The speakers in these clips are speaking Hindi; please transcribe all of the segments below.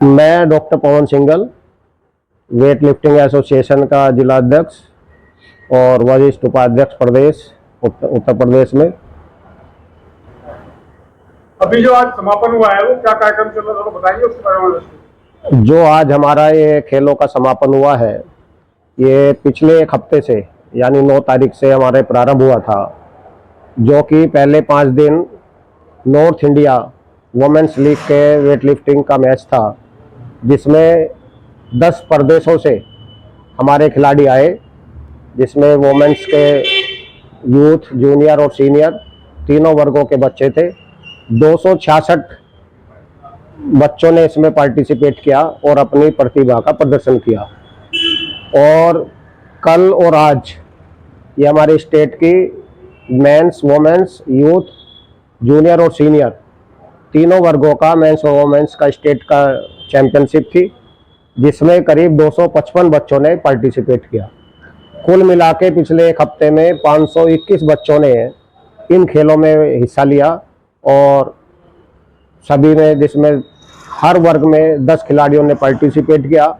मैं doctor Pawan Singhal, weight lifting association का जिला अध्यक्ष और वरिष्ठ उपाध्यक्ष प्रदेश उत्तर प्रदेश में। अभी जो आज समापन हुआ है वो क्या कार्यक्रम चल रहा है, थोड़ा बताइए उसके बारे में। जो आज हमारा ये खेलों का समापन हुआ है, ये पिछले एक हफ्ते से यानी 9 तारीख से हमारे प्रारंभ हुआ था, जो कि पहले 5 दिन नॉर्थ इंडिया वुमेन्स लीग के वेट लिफ्टिंग का मैच था, जिसमें 10 प्रदेशों से हमारे खिलाड़ी आए, जिसमें वुमेन्स के यूथ, जूनियर और सीनियर तीनों वर्गों के बच्चे थे। 266 बच्चों ने इसमें पार्टिसिपेट किया और अपनी प्रतिभा का प्रदर्शन किया। और कल और आज ये हमारे स्टेट की मेंस, वुमेन्स, यूथ, जूनियर और सीनियर तीनों वर्गों का मेंस और वुमेन्स का स्टेट का चैंपियनशिप थी, जिसमें करीब 255 बच्चों ने पार्टिसिपेट किया। कुल मिला के पिछले एक हफ्ते में 521 बच्चों ने इन खेलों में हिस्सा लिया और सभी में, जिसमें हर वर्ग में 10 खिलाड़ियों ने पार्टिसिपेट किया,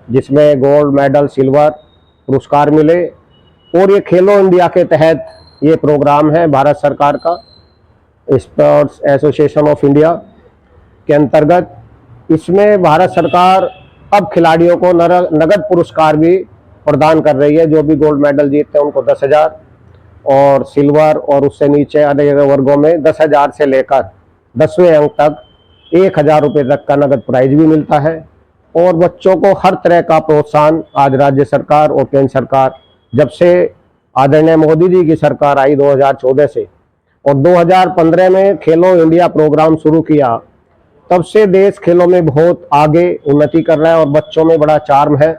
जिसमें गोल्ड मेडल, सिल्वर पुरस्कार मिले। और ये खेलो इंडिया के तहत ये प्रोग्राम है भारत सरकार का, स्पोर्ट्स एसोसिएशन ऑफ इंडिया के अंतर्गत। इसमें भारत सरकार अब खिलाड़ियों को नगद पुरस्कार भी प्रदान कर रही है। जो भी गोल्ड मेडल जीतते हैं उनको 10,000 और सिल्वर और उससे नीचे अलग वर्गों में 10,000 से लेकर 10वें अंक तक 1,000 रुपये तक का नगद प्राइज भी मिलता है। और बच्चों को हर तरह का प्रोत्साहन आज राज्य सरकार और केंद्र सरकार, जब से आदरणीय मोदी जी की सरकार आई 2014 से और 2015 में खेलो इंडिया प्रोग्राम शुरू किया, तब से देश खेलों में बहुत आगे उन्नति कर रहा है और बच्चों में बड़ा चार्म है।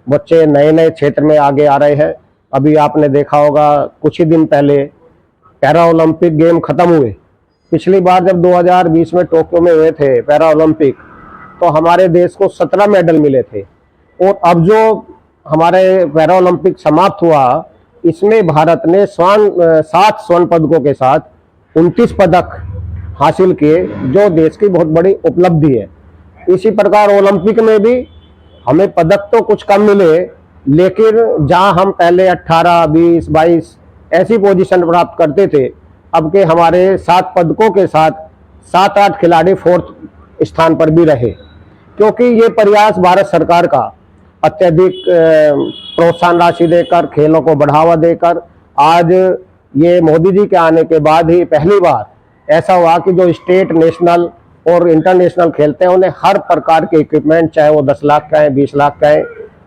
बच्चे नए नए क्षेत्र में आगे आ रहे हैं। अभी आपने देखा होगा, कुछ ही दिन पहले पैरा ओलंपिक गेम खत्म हुए। पिछली बार जब 2020 में टोक्यो में हुए थे पैरा ओलंपिक, तो हमारे देश को 17 मेडल मिले थे। और अब जो हमारे पैरा ओलंपिक समाप्त हुआ, इसमें भारत ने 7 स्वर्ण पदकों के साथ 29 पदक हासिल किए, जो देश की बहुत बड़ी उपलब्धि है। इसी प्रकार ओलंपिक में भी हमें पदक तो कुछ कम मिले, लेकिन जहां हम पहले 18, 20, 22 ऐसी पोजीशन प्राप्त करते थे, अब के हमारे 7 पदकों के साथ 7-8 खिलाड़ी 4th स्थान पर भी रहे, क्योंकि ये प्रयास भारत सरकार का अत्यधिक प्रोत्साहन राशि देकर, खेलों को बढ़ावा देकर, आज ये मोदी जी के आने के बाद ही पहली बार ऐसा हुआ कि जो स्टेट, नेशनल और इंटरनेशनल खेलते हैं, उन्हें हर प्रकार के इक्विपमेंट, चाहे वो 10 लाख का है, 20 लाख का है,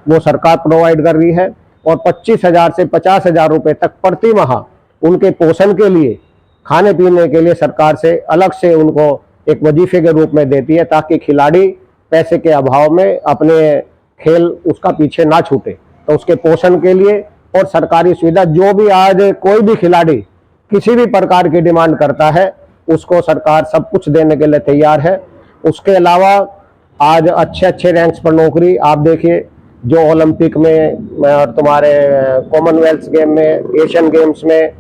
वो सरकार प्रोवाइड कर रही है। और 25,000 से 50,000 रुपये तक प्रति माह उनके पोषण के लिए, खाने पीने के लिए सरकार से अलग से उनको एक वजीफे के रूप में देती है, ताकि खिलाड़ी पैसे के अभाव में अपने खेल उसका पीछे ना छूटे। तो उसके पोषण के लिए और सरकारी सुविधा, जो भी आज कोई भी खिलाड़ी किसी भी प्रकार की डिमांड करता है, उसको सरकार सब कुछ देने के लिए तैयार है। उसके अलावा आज अच्छे अच्छे रैंक्स पर नौकरी, आप देखिए, जो ओलंपिक में और तुम्हारे कॉमनवेल्थ गेम में, एशियन गेम्स में,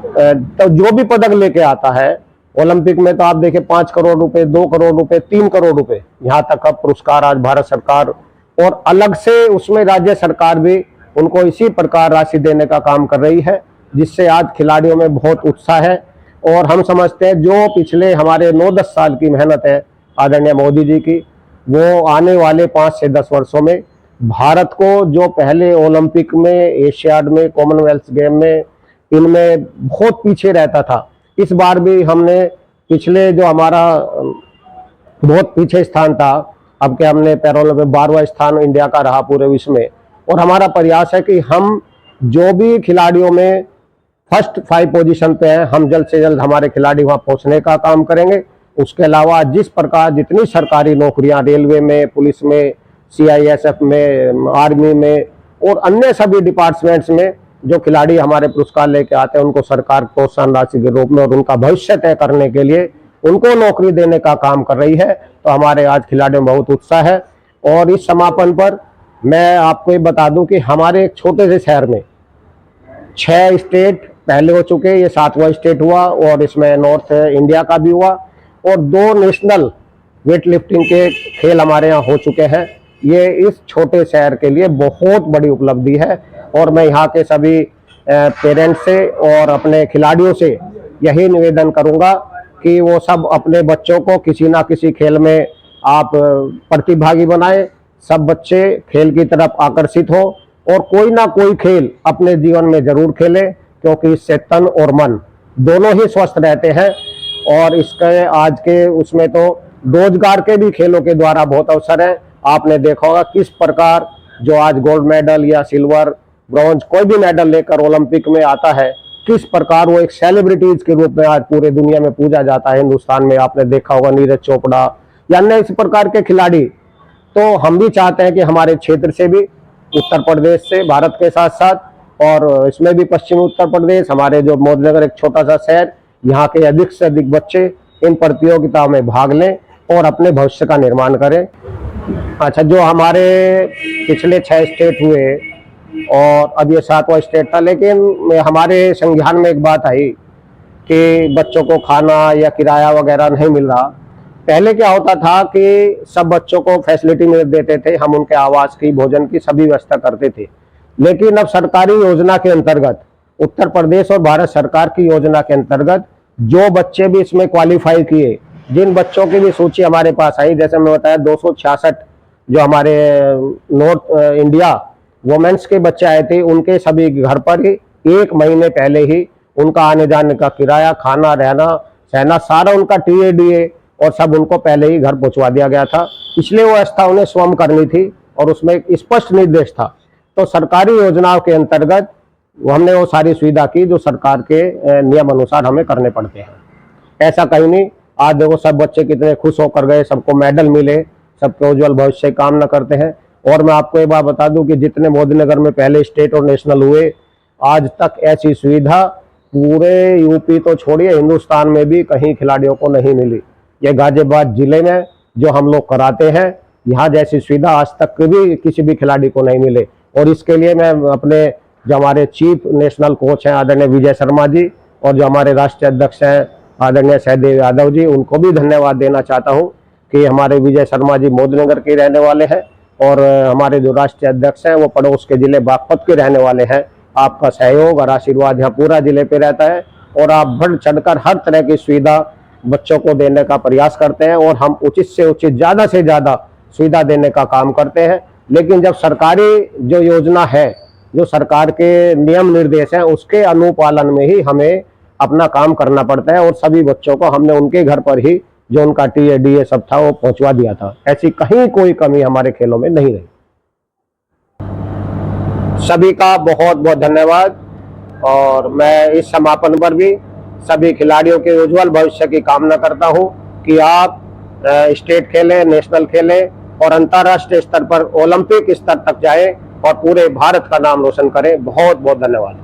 तो जो भी पदक लेके आता है ओलंपिक में, तो आप देखिए 5 करोड़ रुपए, 2 करोड़ रुपए, 3 करोड़ रुपए, यहाँ तक का पुरस्कार आज भारत सरकार, और अलग से उसमें राज्य सरकार भी उनको इसी प्रकार राशि देने का काम कर रही है, जिससे आज खिलाड़ियों में बहुत उत्साह है। और हम समझते हैं जो पिछले हमारे 9-10 साल की मेहनत है आदरणीय मोदी जी की, वो आने वाले 5 से 10 वर्षों में भारत को, जो पहले ओलंपिक में, एशियाड में, कॉमनवेल्थ गेम में, इनमें बहुत पीछे रहता था, इस बार भी हमने पिछले जो हमारा बहुत पीछे स्थान था, अब के हमने पैराओलंपिक में 12वां स्थान इंडिया का रहा पूरे विश्व में। और हमारा प्रयास है कि हम जो भी खिलाड़ियों में फर्स्ट 5 पोजीशन पे हैं, हम जल्द से जल्द हमारे खिलाड़ी वहां पहुंचने का काम करेंगे। उसके अलावा जिस प्रकार जितनी सरकारी नौकरियां, रेलवे में, पुलिस में, CISF में, आर्मी में और अन्य सभी डिपार्टमेंट्स में जो खिलाड़ी हमारे पुरस्कार लेके आते हैं, उनको सरकार प्रोत्साहन राशि के रूप में और उनका भविष्य तय करने के लिए उनको नौकरी देने का काम कर रही है। तो हमारे आज खिलाड़ियों में बहुत उत्साह है। और इस समापन पर मैं आपको ये बता दूं कि हमारे एक छोटे से शहर में 6 स्टेट पहले हो चुके, ये 7वां स्टेट हुआ, और इसमें नॉर्थ इंडिया का भी हुआ, और 2 नेशनल वेट लिफ्टिंग के खेल हमारे यहाँ हो चुके हैं। ये इस छोटे शहर के लिए बहुत बड़ी उपलब्धि है और मैं यहाँ के सभी पेरेंट्स से और अपने खिलाड़ियों से यही निवेदन करूँगा कि वो सब अपने बच्चों को किसी ना किसी खेल में आप प्रतिभागी बनाएं। सब बच्चे खेल की तरफ आकर्षित हो और कोई ना कोई खेल अपने जीवन में जरूर खेलें, क्योंकि इससे तन और मन दोनों ही स्वस्थ रहते हैं। और इसके आज के उसमें तो रोजगार के भी खेलों के द्वारा बहुत अवसर है। आपने देखा होगा किस प्रकार जो आज गोल्ड मेडल या सिल्वर ब्रॉन्ज कोई भी मेडल लेकर ओलंपिक में आता है, किस प्रकार वो एक सेलिब्रिटीज के रूप में आज पूरे दुनिया में पूजा जाता है। हिंदुस्तान में आपने देखा होगा नीरज चोपड़ा या अन्य इस प्रकार के खिलाड़ी। तो हम भी चाहते हैं कि हमारे क्षेत्र से भी, उत्तर प्रदेश से, भारत के साथ साथ और इसमें भी पश्चिमी उत्तर प्रदेश, हमारे जो मोदीनगर एक छोटा सा शहर, यहाँ के अधिक से अधिक बच्चे इन प्रतियोगिताओं में भाग लें और अपने भविष्य का निर्माण करें। अच्छा, जो हमारे पिछले 6 स्टेट हुए और अब ये 7वां स्टेट था, लेकिन हमारे संज्ञान में एक बात आई कि बच्चों को खाना या किराया वगैरह नहीं मिल रहा। पहले क्या होता था कि सब बच्चों को फैसिलिटी मिल देते थे, हम उनके आवास की, भोजन की सभी व्यवस्था करते थे। लेकिन अब सरकारी योजना के अंतर्गत, उत्तर प्रदेश और भारत सरकार की योजना के अंतर्गत जो बच्चे भी इसमें क्वालिफाई किए, जिन बच्चों की भी सूची हमारे पास आई, जैसे मैं बताया 266 जो हमारे नॉर्थ इंडिया वुमेन्स के बच्चे आए थे, उनके सभी घर पर ही 1 महीने पहले ही उनका आने जाने का किराया, खाना, रहना सहना सारा उनका TADA और सब उनको पहले ही घर पहुंचवा दिया गया था। इसलिए वो व्यवस्था उन्हें स्वयं करनी थी और उसमें एक स्पष्ट निर्देश था। तो सरकारी योजनाओं के अंतर्गत हमने वो सारी सुविधा की जो सरकार के नियम अनुसार हमें करने पड़ते हैं। ऐसा कहीं नहीं। आज देखो सब बच्चे कितने खुश होकर गए, सबको मेडल मिले, सबके उज्जवल भविष्य की कामना करते हैं। और मैं आपको एक बात बता दूं कि जितने मोदीनगर में पहले स्टेट और नेशनल हुए, आज तक ऐसी सुविधा पूरे यूपी तो छोड़िए, हिंदुस्तान में भी कहीं खिलाड़ियों को नहीं मिली। ये गाजियाबाद जिले में जो हम लोग कराते हैं, यहाँ जैसी सुविधा आज तक भी किसी भी खिलाड़ी को नहीं मिले। और इसके लिए मैं अपने जो हमारे चीफ नेशनल कोच हैं आदरणीय विजय शर्मा जी और जो हमारे राष्ट्रीय अध्यक्ष हैं आदरणीय सहदेव यादव जी, उनको भी धन्यवाद देना चाहता हूँ कि हमारे विजय शर्मा जी मोदीनगर के रहने वाले हैं और हमारे जो राष्ट्रीय अध्यक्ष हैं वो पड़ोस के जिले बागपत के रहने वाले हैं। आपका सहयोग और आशीर्वाद यहाँ पूरा जिले पे रहता है और आप बढ़ चढ़कर हर तरह की सुविधा बच्चों को देने का प्रयास करते हैं और हम उचित से उचित, ज़्यादा से ज़्यादा सुविधा देने का काम करते हैं। लेकिन जब सरकारी जो योजना है, जो सरकार के नियम निर्देश हैं, उसके अनुपालन में ही हमें अपना काम करना पड़ता है और सभी बच्चों को हमने उनके घर पर ही जो उनका TADA सब था वो पहुंचवा दिया था। ऐसी कहीं कोई कमी हमारे खेलों में नहीं रही। सभी का बहुत बहुत धन्यवाद। और मैं इस समापन पर भी सभी खिलाड़ियों के उज्जवल भविष्य की कामना करता हूं कि आप स्टेट खेलें, नेशनल खेलें और अंतर्राष्ट्रीय स्तर पर ओलंपिक स्तर तक जाएं और पूरे भारत का नाम रोशन करें। बहुत बहुत धन्यवाद।